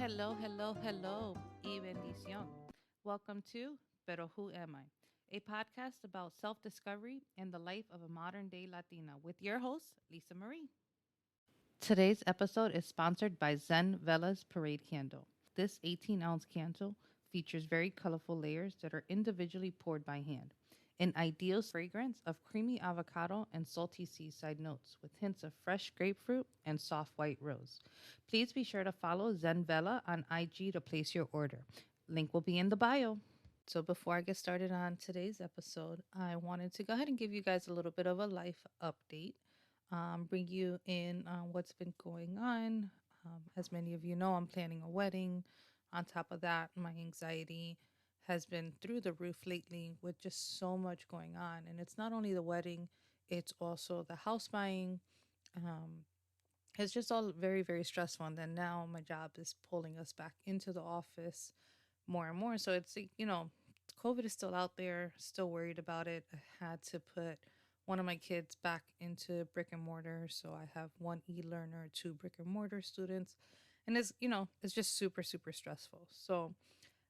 Hello, hello, hello, y bendición. Welcome to Pero Who Am I? A podcast about self discovery and the life of a modern day Latina with your host, Lisa Marie. Today's episode is sponsored by Zen Vela's Parade Candle. This 18-ounce candle features very colorful layers that are individually poured by hand. An ideal fragrance of creamy avocado and salty seaside notes with hints of fresh grapefruit and soft white rose. Please be sure to follow Zen Vela on IG to place your order. Link will be in the bio. So, before I get started on today's episode, I wanted to go ahead and give you guys a little bit of a life update, bring you in on what's been going on. As many of you know, I'm planning a wedding. On top of that, my anxiety has been through the roof lately with just so much going on. And it's not only the wedding, it's also the house buying. Um, it's just all very, very stressful. And then now my job is pulling us back into the office more and more. So it's, like, COVID is still out there, still worried about it. I had to put one of my kids back into brick and mortar. So I have one e-learner, two brick and mortar students. And it's just super, super stressful. So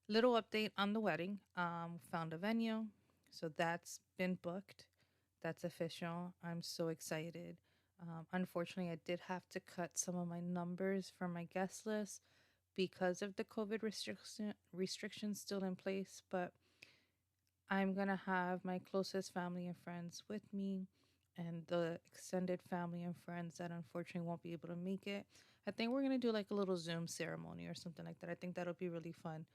little update on the wedding. Found a venue. So that's been booked. That's official. I'm so excited. Unfortunately, I did have to cut some of my numbers from my guest list because of the COVID restrictions still in place. But I'm going to have my closest family and friends with me and the extended family and friends that unfortunately won't be able to make it. I think we're going to do like a little Zoom ceremony or something like that. I think that'll be really fun.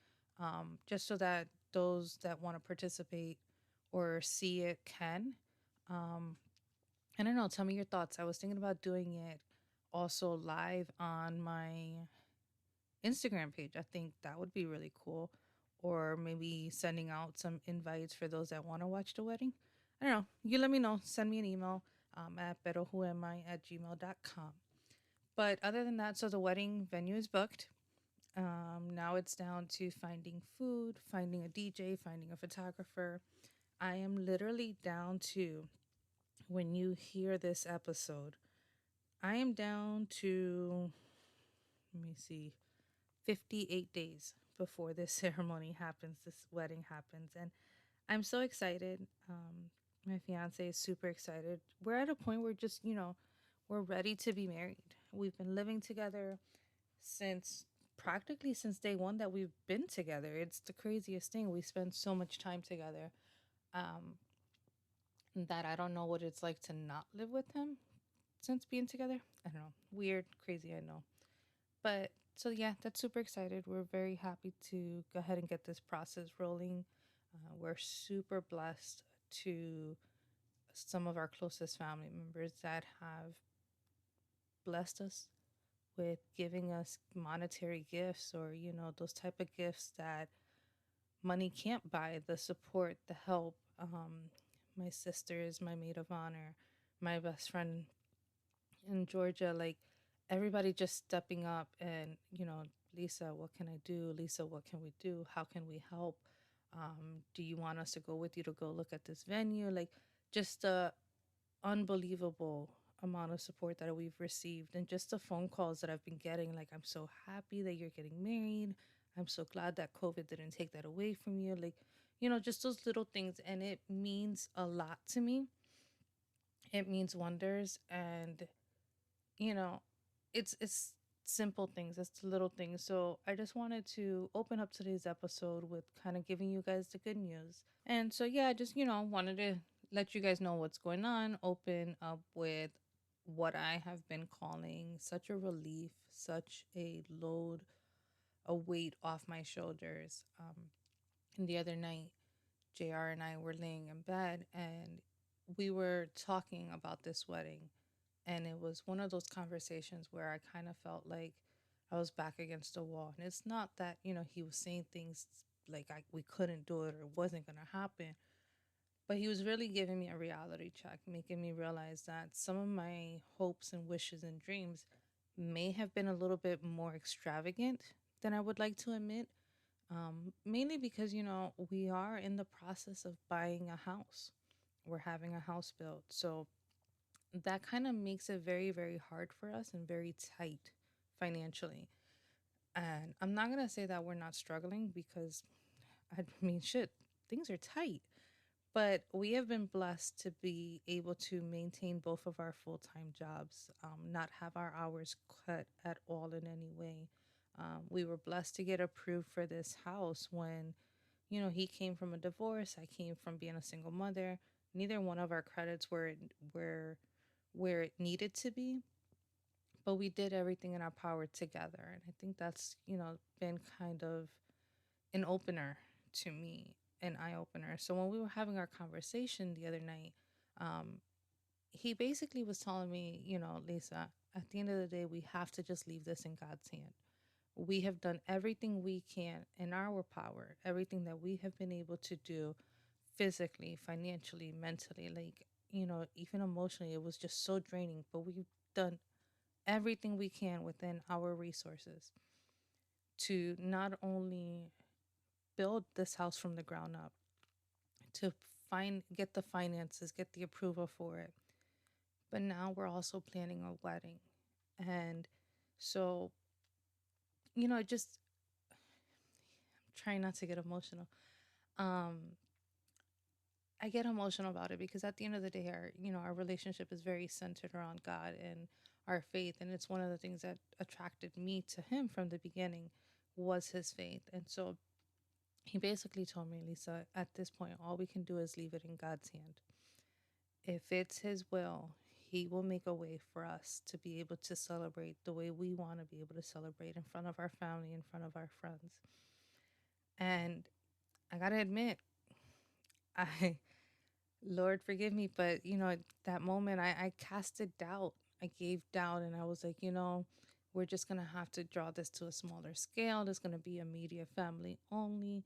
Just so that those that want to participate or see it can. Um, I don't know. Tell me your thoughts. I was thinking about doing it also live on my Instagram page. I think that would be really cool. Or maybe sending out some invites for those that want to watch the wedding. I don't know. You let me know. Send me an email at perowhoami@gmail.com. But other than that, so the wedding venue is booked. Now it's down to finding food, finding a DJ, finding a photographer. I am literally down to, when you hear this episode, I am down to, let me see, 58 days before this ceremony happens, this wedding happens. And I'm so excited. My fiance is super excited. We're at a point where just, we're ready to be married. We've been living together since practically since day one that we've been together. It's the craziest thing. We spend so much time together um, that I don't know what it's like to not live with him since being together. I don't know. Weird, crazy, I know. But so yeah, that's super excited. We're very happy to go ahead and get this process rolling. We're super blessed to some of our closest family members that have blessed us with giving us monetary gifts, or those type of gifts that money can't buy, the support, the help. My sister is my maid of honor, my best friend in Georgia, like everybody just stepping up and, Lisa, what can I do? Lisa, what can we do? How can we help? Do you want us to go with you to go look at this venue? Like, just the unbelievable amount of support that we've received, and just the phone calls that I've been getting. Like, I'm so happy that you're getting married. I'm so glad that COVID didn't take that away from you. Like, just those little things. And it means a lot to me. It means wonders. And you know, it's simple things, it's the little things. So I just wanted to open up today's episode with kind of giving you guys the good news. And so yeah, I just, wanted to let you guys know what's going on, open up with what I have been calling such a relief, such a load, a weight off my shoulders. And the other night, JR and I were laying in bed and we were talking about this wedding, and it was one of those conversations where I kind of felt like I was back against the wall. And it's not that, he was saying things like we couldn't do it or it wasn't going to happen. But he was really giving me a reality check, making me realize that some of my hopes and wishes and dreams may have been a little bit more extravagant than I would like to admit. Mainly because, we are in the process of buying a house. We're having a house built. So that kind of makes it very, very hard for us and very tight financially. And I'm not going to say that we're not struggling because, I mean, shit, things are tight. But we have been blessed to be able to maintain both of our full time jobs, not have our hours cut at all in any way. We were blessed to get approved for this house when, he came from a divorce. I came from being a single mother. Neither one of our credits were where it needed to be, but we did everything in our power together. And I think that's, been kind of an opener to me, an eye opener. So when we were having our conversation the other night, um, he basically was telling me, Lisa, at the end of the day, we have to just leave this in God's hand. We have done everything we can in our power, everything that we have been able to do physically, financially, mentally, like, even emotionally. It was just so draining, but we've done everything we can within our resources to not only build this house from the ground up, to get the finances, get the approval for it. But now we're also planning a wedding. And so, just trying not to get emotional. Um, I get emotional about it because at the end of the day, our relationship is very centered around God and our faith. And it's one of the things that attracted me to him from the beginning was his faith. And so he basically told me, Lisa, at this point, all we can do is leave it in God's hand. If it's his will, he will make a way for us to be able to celebrate the way we want to be able to celebrate in front of our family, in front of our friends. And I got to admit, I, Lord forgive me, but at that moment I casted doubt. I gave doubt and I was like, we're just going to have to draw this to a smaller scale. There's going to be immediate family only.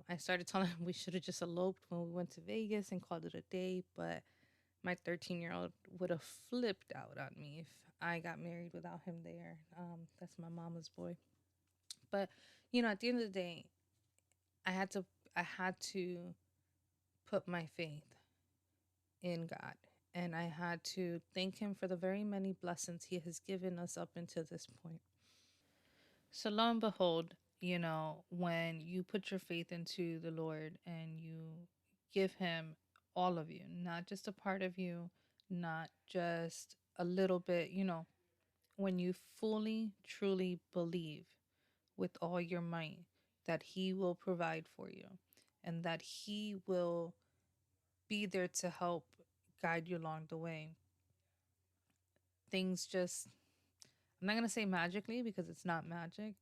I started telling him we should have just eloped when we went to Vegas and called it a day, but my 13-year-old would have flipped out on me if I got married without him there. That's my mama's boy. But at the end of the day, I had to I had to put my faith in God, and I had to thank him for the very many blessings he has given us up until this point. So lo and behold, when you put your faith into the Lord and you give him all of you, not just a part of you, not just a little bit, when you fully, truly believe with all your might that he will provide for you and that he will be there to help guide you along the way, things just, I'm not going to say magically because it's not magic,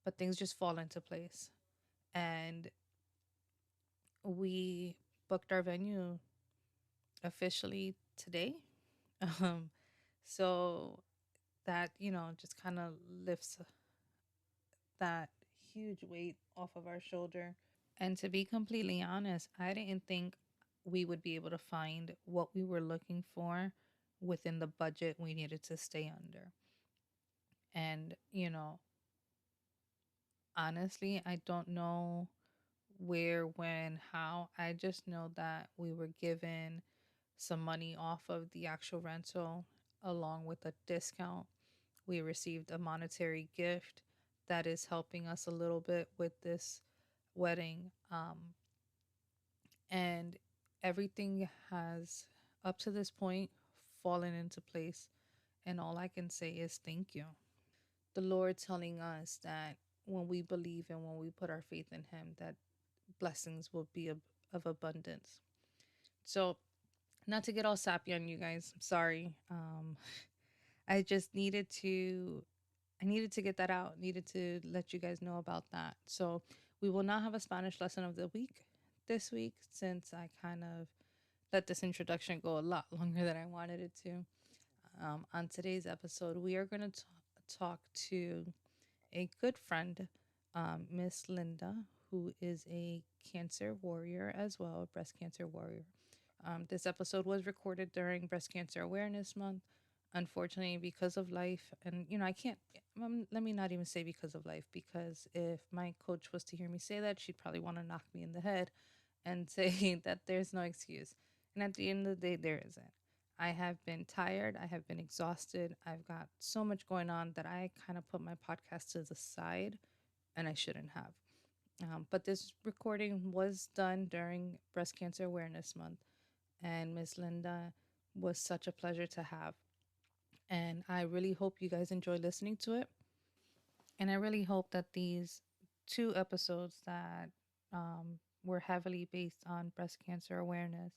but things just fall into place. And we booked our venue officially today. Um, so that, just kind of lifts that huge weight off of our shoulder. And to be completely honest, I didn't think we would be able to find what we were looking for within the budget we needed to stay under. And, honestly, I don't know where, when, how. I just know that we were given some money off of the actual rental along with a discount. We received a monetary gift that is helping us a little bit with this wedding. And everything has, up to this point, fallen into place. And all I can say is thank you. The Lord telling us that when we believe and when we put our faith in him, that blessings will be of abundance. So, not to get all sappy on you guys, I'm sorry. I just needed to get that out, needed to let you guys know about that. So, we will not have a Spanish lesson of the week this week since I kind of let this introduction go a lot longer than I wanted it to. On today's episode, we are going to talk to a good friend, Miss Linda, who is a cancer warrior as well, a breast cancer warrior. This episode was recorded during Breast Cancer Awareness Month. Unfortunately, because of life, and I can't, let me not even say because of life, because if my coach was to hear me say that, she'd probably want to knock me in the head and say that there's no excuse. And at the end of the day, there isn't. I have been tired. I have been exhausted. I've got so much going on that I kind of put my podcast to the side, and I shouldn't have. But this recording was done during Breast Cancer Awareness Month, and Miss Linda was such a pleasure to have. And I really hope you guys enjoy listening to it. And I really hope that these two episodes that were heavily based on breast cancer awareness,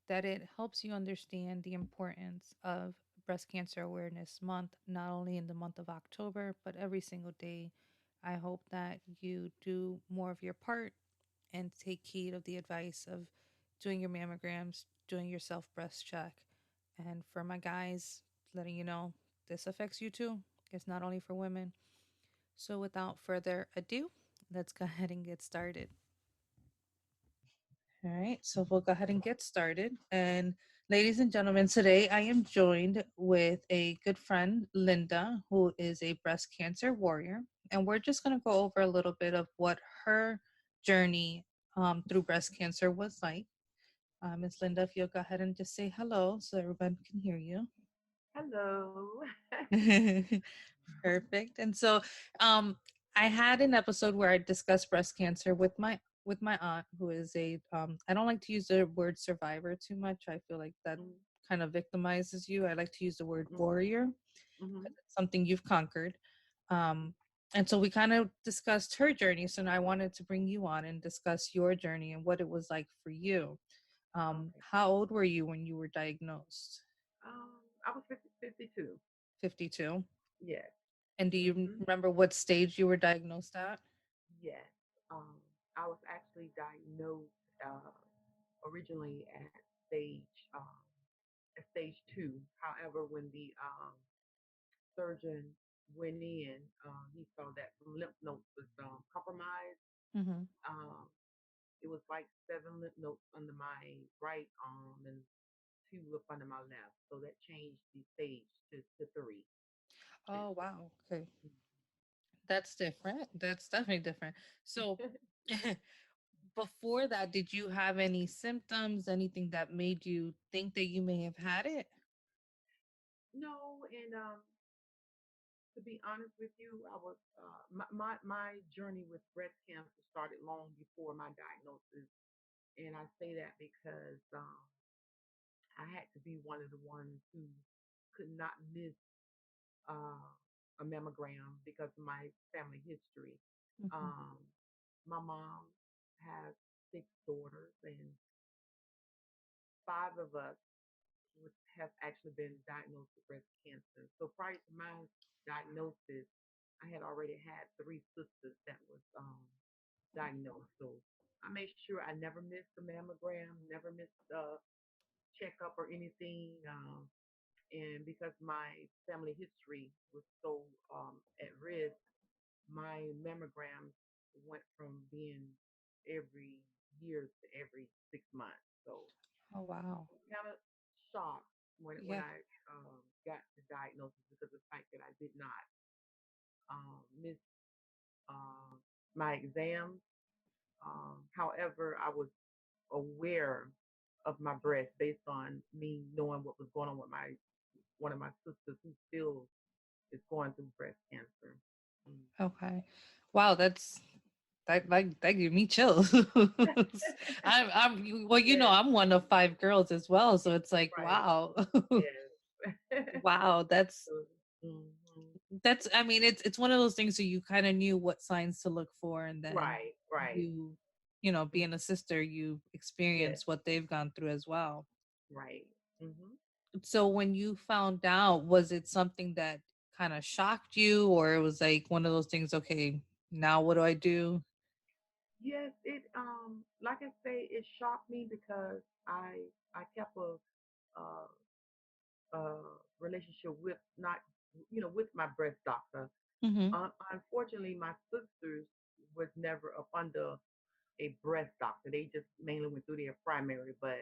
that it helps you understand the importance of Breast Cancer Awareness Month, not only in the month of October, but every single day. I hope that you do more of your part and take heed of the advice of doing your mammograms, doing your self breast check. And for my guys, letting you know this affects you too. It's not only for women. So without further ado, let's go ahead and get started. All right, so we'll go ahead and get started. And ladies and gentlemen, today I am joined with a good friend, Linda, who is a breast cancer warrior. And we're just going to go over a little bit of what her journey through breast cancer was like. Miss Linda, if you'll go ahead and just say hello so everybody can hear you. Hello. Perfect. And so I had an episode where I discussed breast cancer with my aunt who is a I don't like to use the word survivor too much. I feel like that Mm, kind of victimizes you. I like to use the word mm, warrior mhm. because it's something you've conquered. Um and so we kind of discussed her journey. So now I wanted to bring you on and discuss your journey and what it was like for you. Okay. How old were you when you were diagnosed? I was 52. 52. Yes. And do you Hmm. remember what stage you were diagnosed at? Yes. I was actually diagnosed originally at stage two. However, when the surgeon went in, he saw that some lymph nodes was compromised. Mm-hmm. Um, it was like seven lymph nodes under my right arm and two up under my left. So that changed the stage to three. Oh, wow. Okay. That's different. That's definitely different. So, before that, did you have any symptoms, anything that made you think that you may have had it? No, and to be honest with you, I was my journey with breast cancer started long before my diagnosis, and I say that because I had to be one of the ones who could not miss uh, a mammogram because of my family history. Hmm. Um, my mom has six daughters, and five of us have actually been diagnosed with breast cancer. So prior to my diagnosis, I had already had three sisters that was diagnosed. So I made sure I never missed a mammogram, never missed a checkup or anything. And because my family history was so at risk, my mammograms went from being every year to every 6 months. So Oh, wow. kind of shocked when Yeah. I got the diagnosis because of the fact that I did not miss uh, my exams. However, I was aware of my breast based on me knowing what was going on with my one of my sisters who still is going through breast cancer. Mm. Okay. Wow, that gave me chills. Well, Yes, I'm one of five girls as well, so it's like, right. wow. Yes. Wow, So, mhm. that's I mean it's one of those things where you kind of knew what signs to look for, and then Right, right. you Mm. being a sister, you Yes, experience what they've gone through as well. right. Hmm. So when you found out, was it something that kind of shocked you, or it was like one of those things, okay, now what do I do? Yes, it like I say, it shocked me because I kept uh, relationship with not with my breast doctor. Mm-hmm. Unfortunately, my sisters was never up under a breast doctor. They just mainly went through their primary, but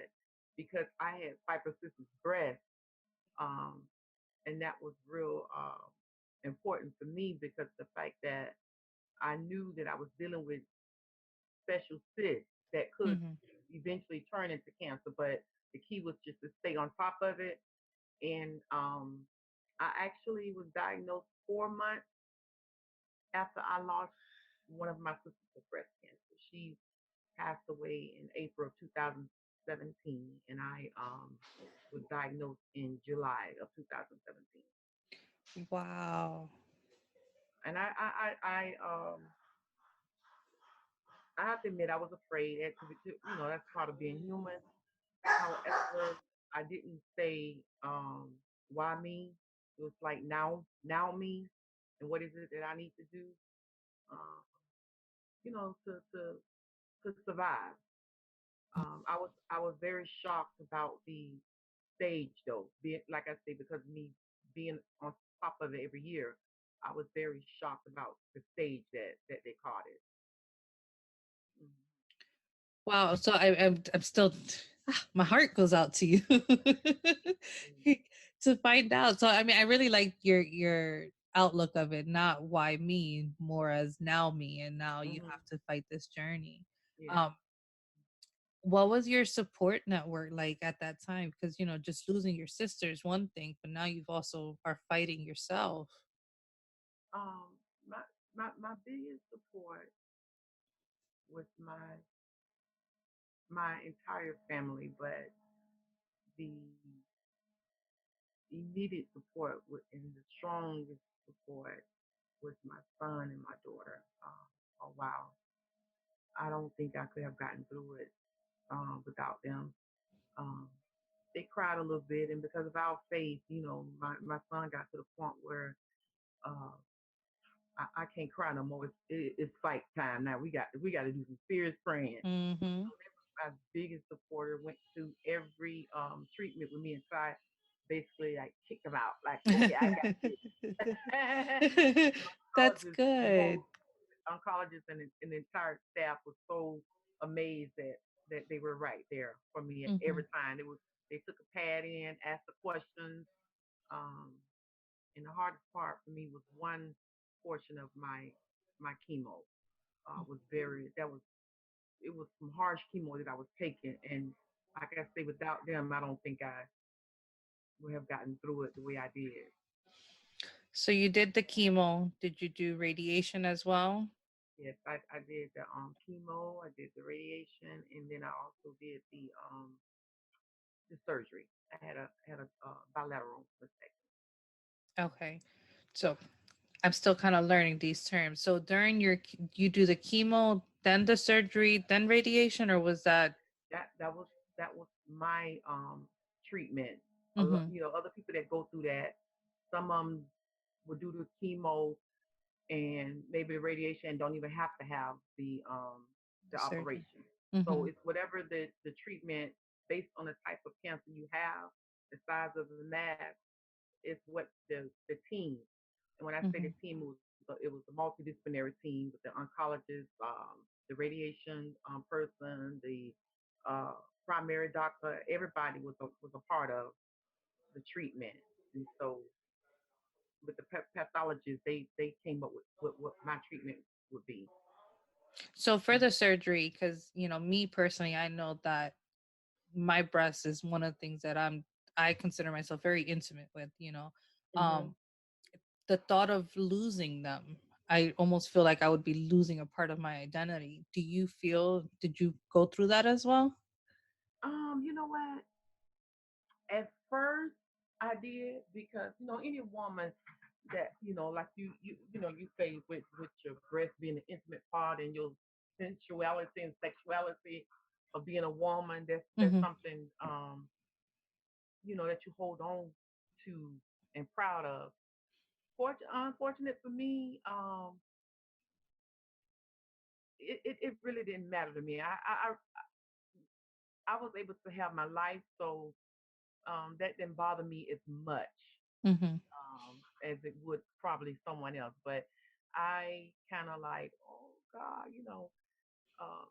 because I had fibrosis breast, um, and that was real important for me because the fact that I knew that I was dealing with special cysts that could Mm-hmm. eventually turn into cancer, but the key was just to stay on top of it. And I actually was diagnosed 4 months after I lost one of my sisters with breast cancer. She passed away in April of 2017, and I was diagnosed in July of 2017. Wow. And I have to admit I was afraid. That's part of being human. However, I didn't say why me. It was like now me, and what is it that I need to do? Uh, to survive. I was very shocked about the stage though. Being like I say, because of me being on top of it every year, I was very shocked about the stage that they caught it. Mhm. Wow. So I'm still my heart goes out to you to find out. So I mean, I really like your outlook of it, not why me, more as now me, and now you Mhm. have to fight this journey. Yeah. Um, what was your support network like at that time? Because just losing your sister is one thing, but now you've also are fighting yourself. Um. My biggest support was my entire family, but the immediate support and the strongest support was my son and my daughter. Oh wow, I don't think I could have gotten through it without them. Um, they cried a little bit, and because of our faith, my son got to the point where uh, I can't cry no more. It's fight time now. We got to do some serious praying. Mm-hmm. So that was my biggest supporter. Went to every treatment with me and tried basically like kick them out. Like, okay, I got this. That's The whole good. oncologist and the entire staff was so amazed that they were right there for me Hmm. every time. They took a pad in, asked the questions. Um, and the hardest part for me was one portion of my chemo was very that was it was some harsh chemo that I was taking, and like I say, without them, I don't think I would have gotten through it the way I did. So you did the chemo. Did you do radiation as well? Yes, I did the chemo, I did the radiation, and then I also did the surgery. I had a bilateral mistake. Okay. So I'm still kind of learning these terms. So during you do the chemo, then the surgery, then radiation, or was that? That was my treatment. Hmm. Other people that go through that, some of them will do the chemo and maybe the radiation and don't even have to have the Surgery. operation. So Hmm. it's whatever the treatment based on the type of cancer you have, the size of the mass, is what the team. And when I say the Hmm. team, it was a multidisciplinary team with the oncologist, the radiation person, the uh, primary doctor. Everybody was a part of the treatment. And so with the pathologists, they came up with what my treatment would be. So for Mm-hmm. the surgery, because me personally, I know that my breast is one of the things that I consider myself very intimate with. Mm-hmm. Um, the thought of losing them, I almost feel like I would be losing a part of my identity. Do you feel? Did you go through that as well? You know what? At first, I did because any woman that like you say with your breast being an intimate part and your sensuality and sexuality of being a woman. That's Hmm. something that you hold on to and proud of. Unfortunate for me, it really didn't matter to me. I was able to have my life, so that didn't bother me as much Hmm. as it would probably someone else. But I kind of like, oh God, um,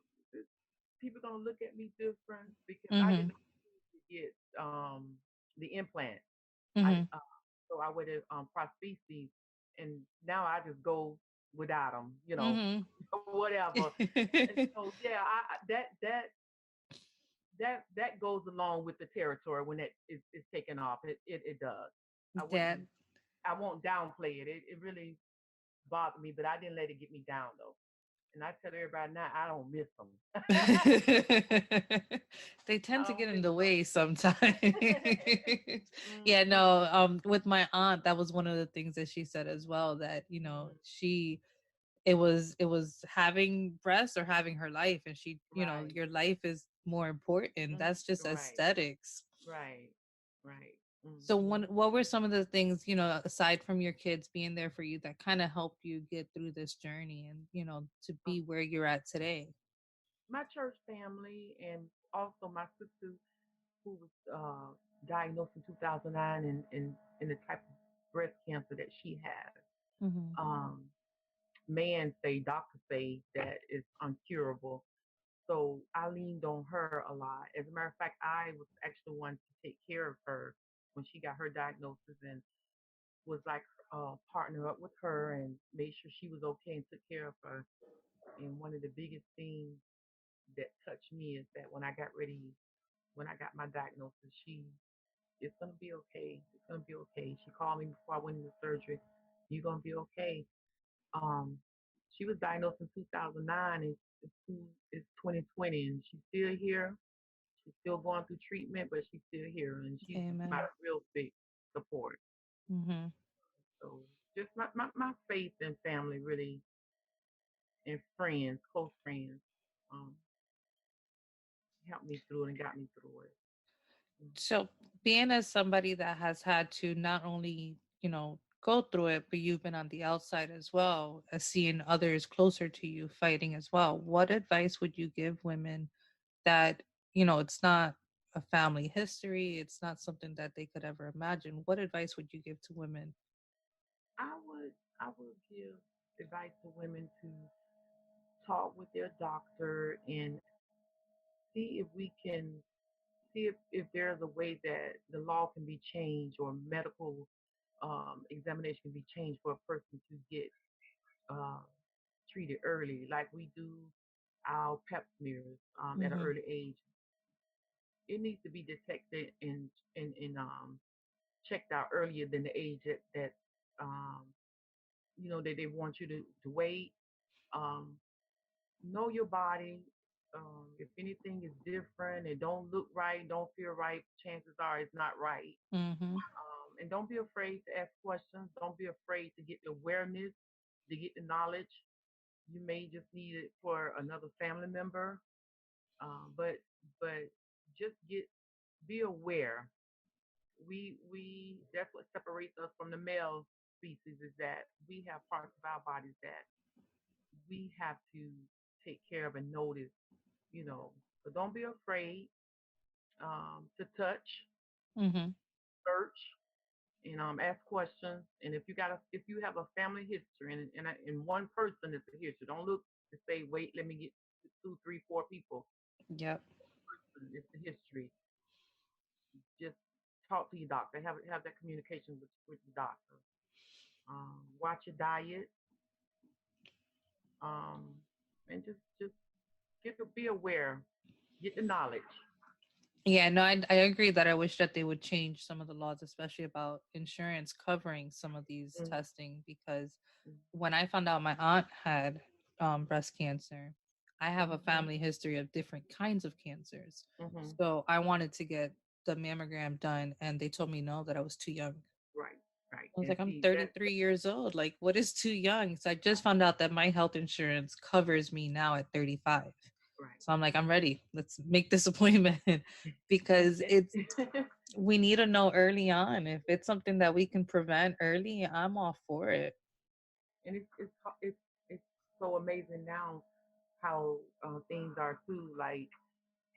people gonna look at me different because I Hmm. didn't get the implant. I Hmm. so I waited prostheses, and now I just go without them, Hmm. whatever. And so yeah, that that goes along with the territory when is taken off. It does. I Yeah. wouldn't I won't downplay it. It really bothered me, but I didn't let it get me down though. And I tell everybody now I don't miss them. They tend I to don't get in miss the way sometimes. Yeah, mm-hmm. no, with my aunt, that was one of the things that she said as well, that, Mm-hmm. she it was having breasts or having her life, and she, Right. your life is more important. Mm-hmm. That's just Right. aesthetics. Right. Right. So Mm-hmm. what were some of the things, aside from your kids being there for you, that kind of helped you get through this journey and, to Um, be where you're at today? my church family and also my sister who was diagnosed in 2009 and the type of breast cancer that she has. Mhm. Um, doctors say that it's uncurable. So I leaned on her a lot. As a matter of fact, I was actually the one to take care of her when she got her diagnosis and was like partner up with her and made sure she was okay and took care of her. And one of the biggest things that touched me is that when I got my diagnosis, it's gonna be okay. It's gonna be okay. She called me before I went into surgery. You're gonna be okay. Um, she was diagnosed in 2009, and it's 2020, and she's still here. She's still going through treatment, but she's still here, and she's my Amen. real big support. Mhm. So just my faith and family really, and friends, close friends, um, helped me through it and got me through it. So, being as somebody that has had to not only, go through it, but you've been on the outside as well, as seeing others closer to you fighting as well, what advice would you give women that, it's not a family history, it's not something that they could ever imagine? What advice would you give to women? I would give advice to women to talk with their doctor and see if we can see if there's a way that the law can be changed or medical examination can be changed for a person to get uh, treated early, like we do our pap smears at an Mhm. early age. It needs to be detected and checked out earlier than the age that um, that they want you to wait. Um, know your body. If anything is different, it don't look right, don't feel right, chances are it's not right. Mhm. And don't be afraid to ask questions. Don't be afraid to get the awareness, to get the knowledge. You may just need it for another family member, but just be aware. We That's what separates us from the male species is that we have parts of our bodies that we have to take care of and notice. You know, so don't be afraid to touch, Mhm. search, and ask questions. And if you have a family history and one person is a history, don't look to say, wait, let me get two, three, four people. Yep. It's the history. Just talk to your doctor. Have that communication with your doctor. Watch your diet. Um, and just be aware. Get the knowledge. Yeah, no, I agree that I wish that they would change some of the laws, especially about insurance covering some of these Mm-hmm. testing. Because when I found out my aunt had breast cancer, I have a Mm-hmm. family history of different kinds of cancers. Mm-hmm. So I wanted to get the mammogram done, and they told me no, that I was too young. Right. Right. I was And like, I'm see that. 33 years old. Like, what is too young? So I just found out that my health insurance covers me now at 35. Right. So I'm like, I'm ready. Let's make this appointment And because we need to know early on. If it's something that we can prevent early, I'm all for it. it's so amazing now how things are too. Like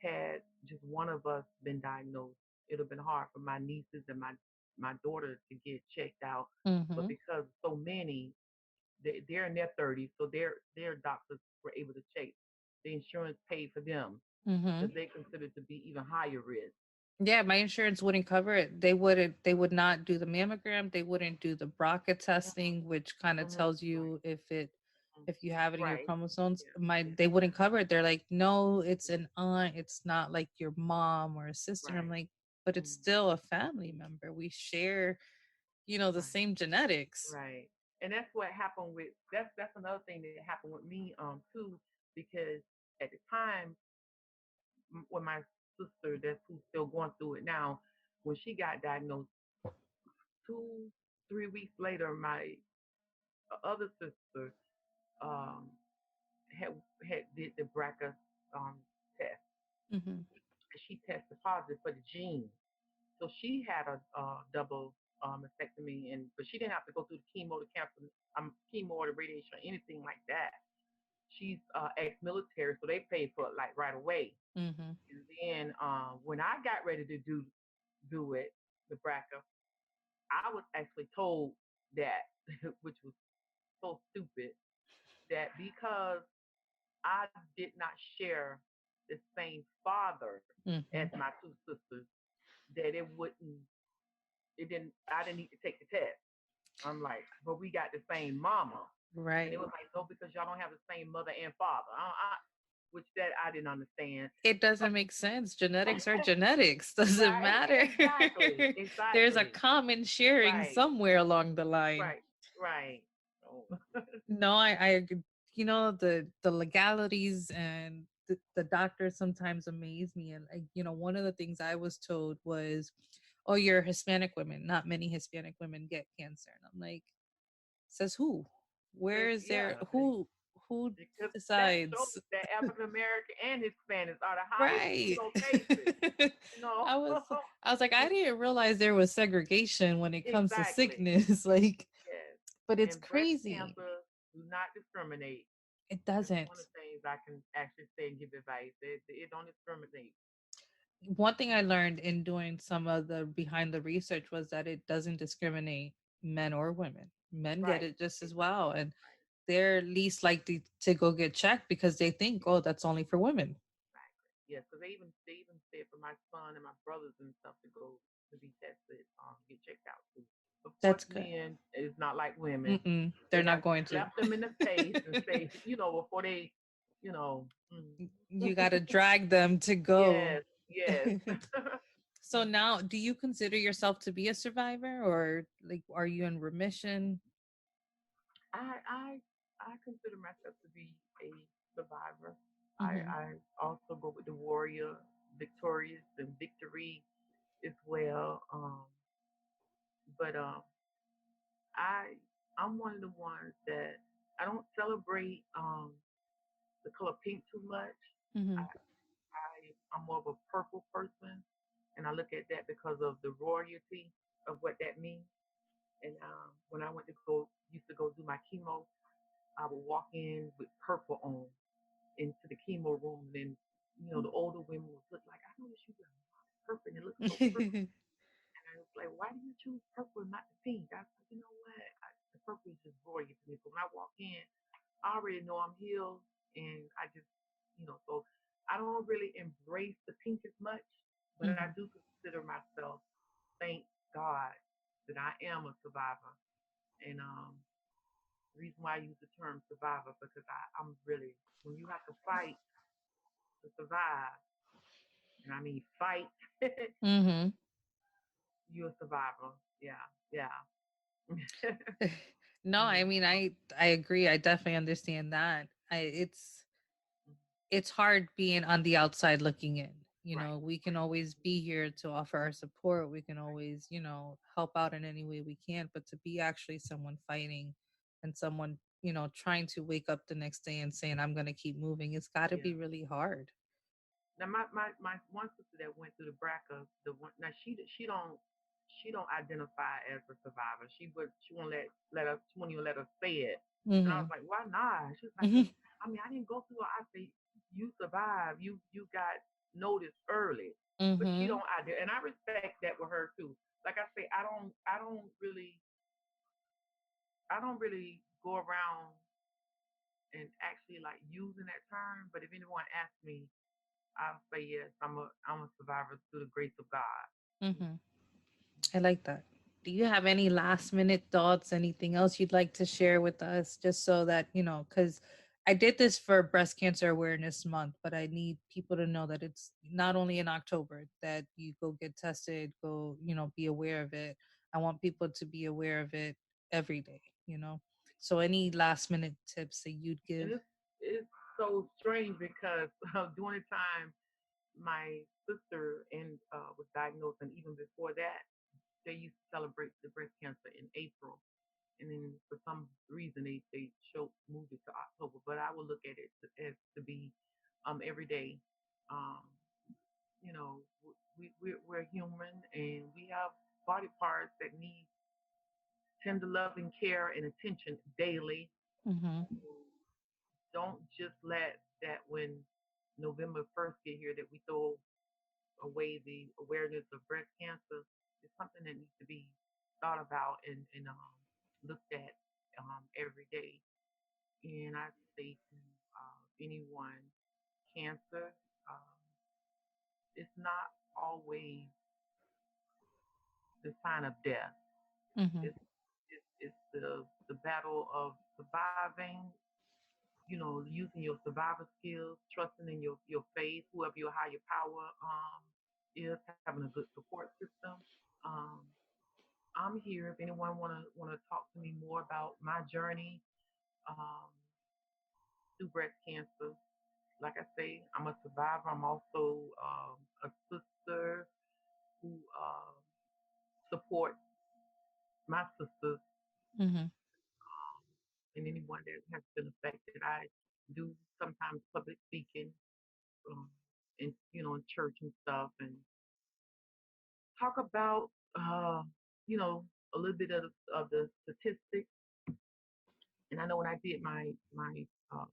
had just one of us been diagnosed, it would have been hard for my nieces and my daughter to get checked out. But Mm-hmm. because so many, they're in their 30s, so their doctors were able to check. The insurance paid for them Mm-hmm. because they considered to be even higher risk. Yeah, my insurance wouldn't cover it. They would not do the mammogram. They wouldn't do the BRCA Mm-hmm. testing, which kind of Mm-hmm. tells Right. you if it Mm. if you have it in your Right. chromosomes. Yeah. My Yeah. They wouldn't cover it. They're like, no, it's an aunt. It's not like your mom or a sister. I'm Right. like, but it's Mm. still a family member. We share, the Right. same genetics. Right. And that's what happened with that's another thing that happened with me too because at the time when my sister that's who's still going through it now when she got diagnosed 2 3 weeks later my other sister um had did the BRCA test Hmm. and she tested positive for the gene. So she had a double mastectomy, and but she didn't have to go through the chemo, the cancer, chemo or the radiation or anything like that. She's ex-military, so they paid for it like right away. Hmm. And then when I got ready to do it, the BRCA, I was actually told that, which was so stupid, that because I did not share the same father as Hmm. my two sisters, that it didn't, I didn't need to take the test. I'm like, but we got the same mama. And it Right. was like, no, because y'all don't have the same mother and father. Which that I didn't understand. It doesn't make sense. Genetics are genetics. Doesn't Right? matter. Exactly. There's a Exactly. common sharing Right. somewhere along the line. Right. Right. Oh. No, I agree. The legalities and the doctors sometimes amaze me. And one of the things I was told was, "Oh, you're Hispanic women. Not many Hispanic women get cancer." And I'm like, "Says who? Where Says is there yeah. who Because that shows decides?" that African American and Hispanics are the highest, Right. cases. You know. I was I was like, I didn't realize there was segregation when it comes to Exactly. sickness. Like, Yes. but it's And breast crazy. cancer do not discriminate. It That's one of doesn't. the things I can actually say and give advice. It don't discriminate. One thing I learned in doing some of the behind the research was that it doesn't discriminate men or women. Men get Right. it just as Exactly. well, and Right. they're least likely to go get checked because they think, Yes. oh, that's only for women. Exactly. Yes. Because they even said for my son and my brothers and stuff to go to be tested, get checked out too. Of course, That's good. men is not like women. Mm-mm, they're They not have to going to. slap them in the face and say, before they, you know. You got to drag them to go. Yes. Yes. So now, do you consider yourself to be a survivor, or like, are you in remission? I I I consider myself to be a survivor. Hmm. I also go with the warrior, victorious and victory as well. But I I'm one of the ones that I don't celebrate the color pink too much. Hmm. I'm more of a purple person, and I look at that because of the royalty of what that means. And when I used to go do my chemo, I would walk in with purple on into the chemo room, and then the older women would look like, I noticed you got purple, and it looks so pretty. And I was like, why do you choose purple and not the pink? I said, you know what? The purple is just royal to me. So when I walk in, I already know I'm healed, and I just, so I don't really embrace the pink as much, but I Hmm. do consider myself, thank God, that I am a survivor. And the reason why I use the term survivor because I'm really, when you have to fight to survive, and I mean fight, Hmm. you're a survivor. Yeah, yeah. No, I mean, So, I agree. I definitely understand that. It's hard being on the outside looking in. right, We can right, always be here to offer our support. We can right. always, help out in any way we can. But to be actually someone fighting and someone, trying to wake up the next day and saying, I'm going to keep moving, it's got to Yeah. be really hard. Now my one sister that went through the BRCA, the one now she don't identify as a survivor. She won't she won't even let us say it. And I was Hmm. like, why not? She was like, Hmm. well, I mean, I didn't go through it. I say, you survived. You got noticed early, but she Hmm. don't and I respect that with her too. Like I say, I don't really go around and actually like using that term. But if anyone asks me, I'll say yes. I'm a survivor through the grace of God. Hmm. I like that. Do you have any last minute thoughts, anything else you'd like to share with us, just so that, because I did this for Breast Cancer Awareness Month, but I need people to know that it's not only in October that you go get tested, go, be aware of it. I want people to be aware of it every day, you know? So, any last minute tips that you'd And give? it's so strange because during the time my sister was diagnosed, and even before that, they used to celebrate the breast cancer in April, and then for some reason they moved it to October. But I would look at it as to be every day. Um, you know, we're human and we have body parts that need tender love and care and attention daily. Mm-hmm. Don't just let that when November 1st get here that we throw away the awareness of breast cancer. It's something that needs to be thought about and looked at every day. And I say to anyone, cancer, um, it's not always the sign of death. Mm-hmm. It's the battle of surviving, using your survival skills, trusting in your faith, whoever your higher power is, having a good support system. Um, I'm here if anyone wanna talk to me more about my journey um, through breast cancer. Like I say, I'm a survivor. I'm also a sister who supports my sisters Mm-hmm. and anyone that has been affected. I do sometimes public speaking um, in church and stuff, and talk about you know a little bit of the statistics. And I know when I did my uh,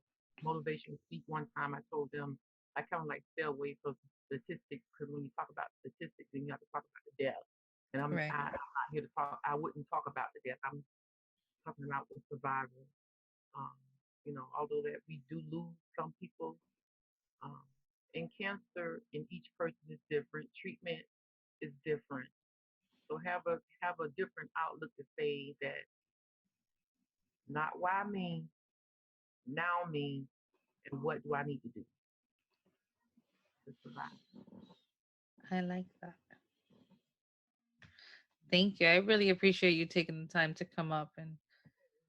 motivational speak one time, I told them I kind of like stay away from statistics because when you talk about statistics, then you have to talk about the death. And Right. I'm not here to talk. I wouldn't talk about the death. I'm talking about the survival. Um, although that we do lose some people, um, and cancer in each person is different. Treatment is different. So have a different outlook to say that not why me, now me, and what do I need to do to survive. I like that. Thank you. I really appreciate you taking the time to come up and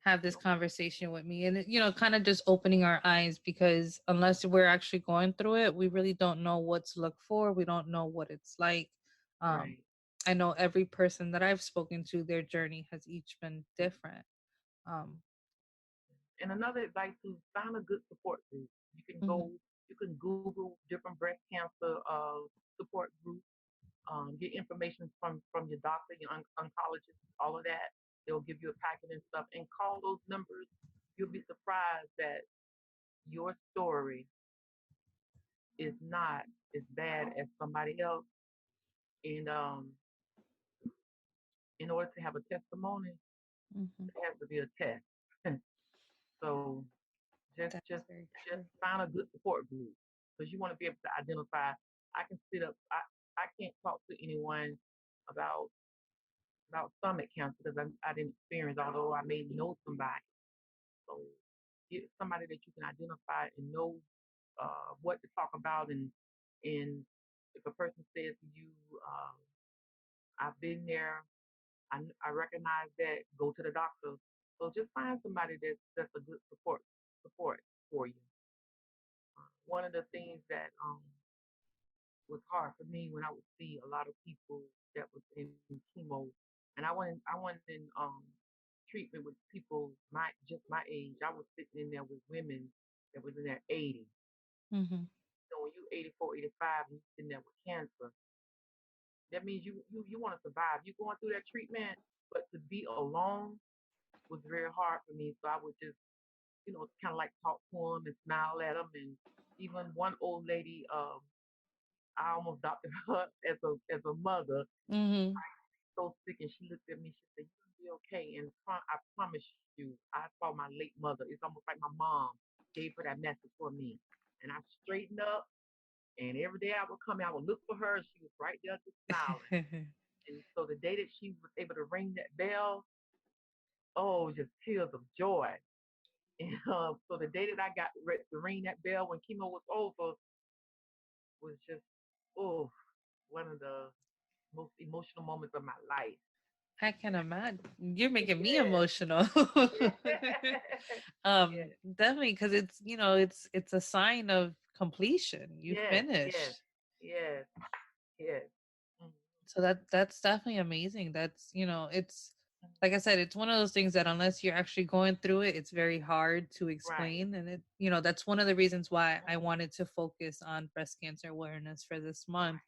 have this No, conversation with me, and kind of just opening our eyes, because unless we're actually going through it, we really don't know what to look for. We don't know what it's like. um right. I know every person that I've spoken to, their journey has each been different. um And another advice is find a good support group. You can mhm, go, you can Google different breast cancer support groups. Get information from your doctor, your oncologist, all of that. They'll give you a packet and stuff, and call those numbers. You'll be surprised that your story is not as bad as somebody else. And in order to have a testimony, mhm. it has to be a test. So just That just is very just true. find a good support group because you want to be able to identify. I can sit up. I can't talk to anyone about stomach cancer because I didn't experience, although I may know somebody. So get somebody that you can identify and know what to talk about, and if a person says to you, "I've been there," I recognize that. Go to the doctor. So just find somebody that's a good support for you. One of the things that was hard for me when I would see a lot of people that was in chemo, and I went in treatment with people my age. I was sitting in there with women that was in their 80s. Mhm. When you 84, 85, and you sitting there with cancer, that means you want to survive. You going through that treatment, but to be alone was very hard for me. So I would just kind of like talk to them and smile at them. And even one old lady, I almost adopted her as a mother. Mhm. So sick, and she looked at me. She said, "You'll be okay." And I promise you, I saw my late mother. It's almost like my mom gave her that message for me. And I straightened up, and every day I would come, I would look for her, and she was right there just smiling. And so the day that she was able to ring that bell, oh, just tears of joy. And so the day that I got ready to ring that bell when chemo was over was just, oh, one of the most emotional moments of my life. I can imagine. You're making me Yes. emotional. Yes. Definitely because it's it's a sign of completion. You Yes. Yes. finished. Yes. Yes. Mhm. So that's definitely amazing. That's, it's like I said, it's one of those things that unless you're actually going through it, it's very hard to Right. explain. And that's one of the reasons why I Mhm. wanted to focus on breast cancer awareness for this month.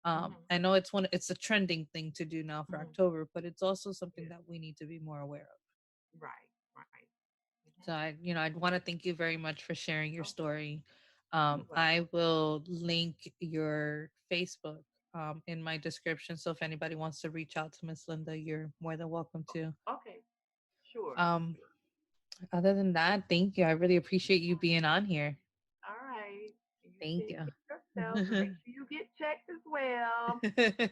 Right. Mhm. I know it's a trending thing to do now for Mhm. October, but it's also something Yes. that we need to be more aware of. Right. Right. Mhm. So I'd want to thank you very much for sharing your Oh, story. you're I welcome. will link your Facebook in my description. So if anybody wants to reach out to Miss Linda, you're more than welcome to. Okay. Sure. Um, Sure. Other than that, thank you. I really appreciate you being on here. All right. You Thank take you. care of yourself and make sure you get checked as well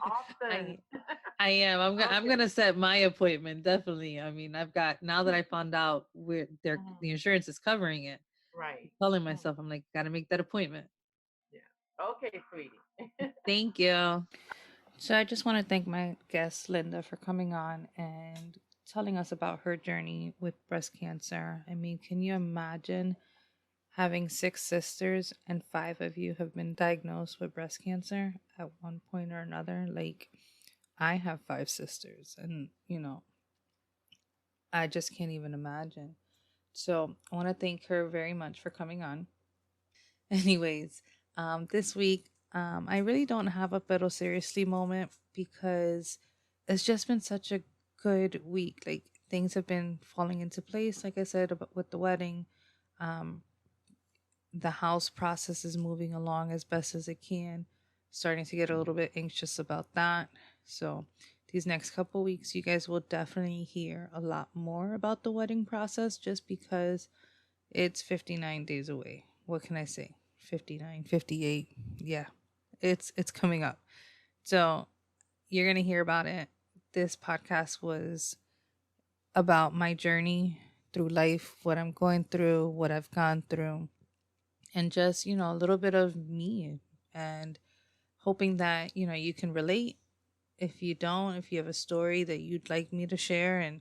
often. I I am. I'm Okay. gonna set my appointment definitely. I mean, I've got now that I found out where Mhm. the insurance is covering it. I'm Right. telling Mhm. myself, I'm like, gotta make that appointment. Yeah. Okay, sweetie. Thank you. So I just want to thank my guest Linda for coming on and telling us about her journey with breast cancer. I mean, can you imagine having six sisters and five of you have been diagnosed with breast cancer at one point or another? Like, I have five sisters, and I just can't even imagine. So I want to thank her very much for coming on. Anyways, this week, I really don't have a pero seriously moment because it's just been such a good week. Like, things have been falling into place, like I said, about with the wedding. Um, the house process is moving along as best as it can. Starting to get a little bit anxious about that. So these next couple weeks, you guys will definitely hear a lot more about the wedding process just because it's 59 days away. What can I say? 59, 58. Yeah. It's coming up. So, you're going to hear about it. This podcast was about my journey through life, what I'm going through, what I've gone through, and just, a little bit of me, and hoping that, you can relate. If you don't, if you have a story that you'd like me to share and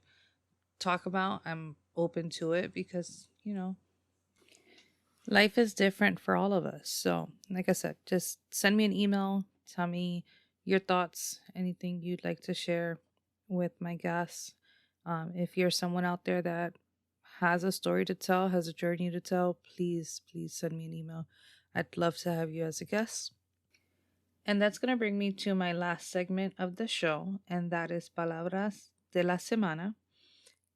talk about, I'm open to it because, life is different for all of us. So, like I said, just send me an email. Tell me your thoughts, anything you'd like to share with my guests. If you're someone out there that has a story to tell, has a journey to tell, please send me an email. I'd love to have you as a guest. And that's going to bring me to my last segment of the show, and that is Palabras de la Semana.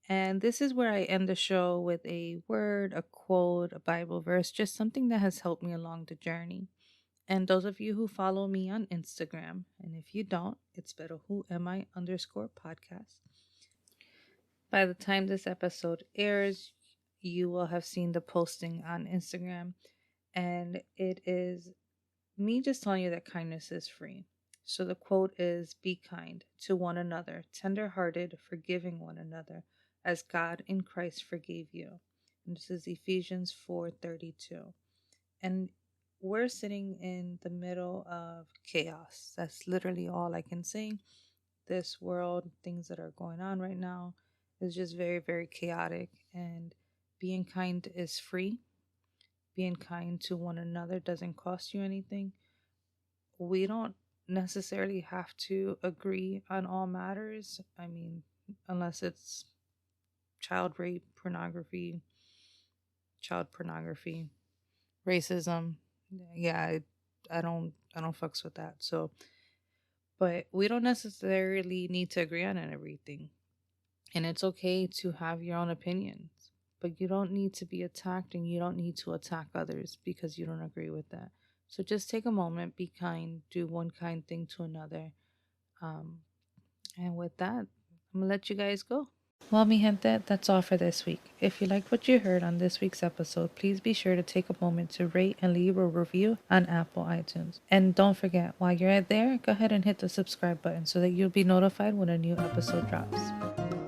And this is where I end the show with a word, a quote, a Bible verse, just something that has helped me along the journey. And those of you who follow me on Instagram, and if you don't, it's better who am I underscore podcast. By the time this episode airs, you will have seen the posting on Instagram, and it is me just telling you that kindness is free. So the quote is, be kind to one another, tender-hearted, forgiving one another, as God in Christ forgave you. And this is Ephesians 4:32. And we're sitting in the middle of chaos. That's literally all I can say. This world, things that are going on right now, is just very, very chaotic. And being kind is free. Being kind to one another doesn't cost you anything. We don't necessarily have to agree on all matters. I mean, unless it's child rape, child pornography, racism. Yeah, I don't fucks with that. So, but we don't necessarily need to agree on everything. And it's okay to have your own opinions. But you don't need to be attacked, and you don't need to attack others because you don't agree with that. So just take a moment, be kind, do one kind thing to another. Um, and with that, I'm gonna let you guys go. Well, mi gente, that's all for this week. If you liked what you heard on this week's episode, please be sure to take a moment to rate and leave a review on Apple iTunes. And don't forget, while you're there, go ahead and hit the subscribe button so that you'll be notified when a new episode drops.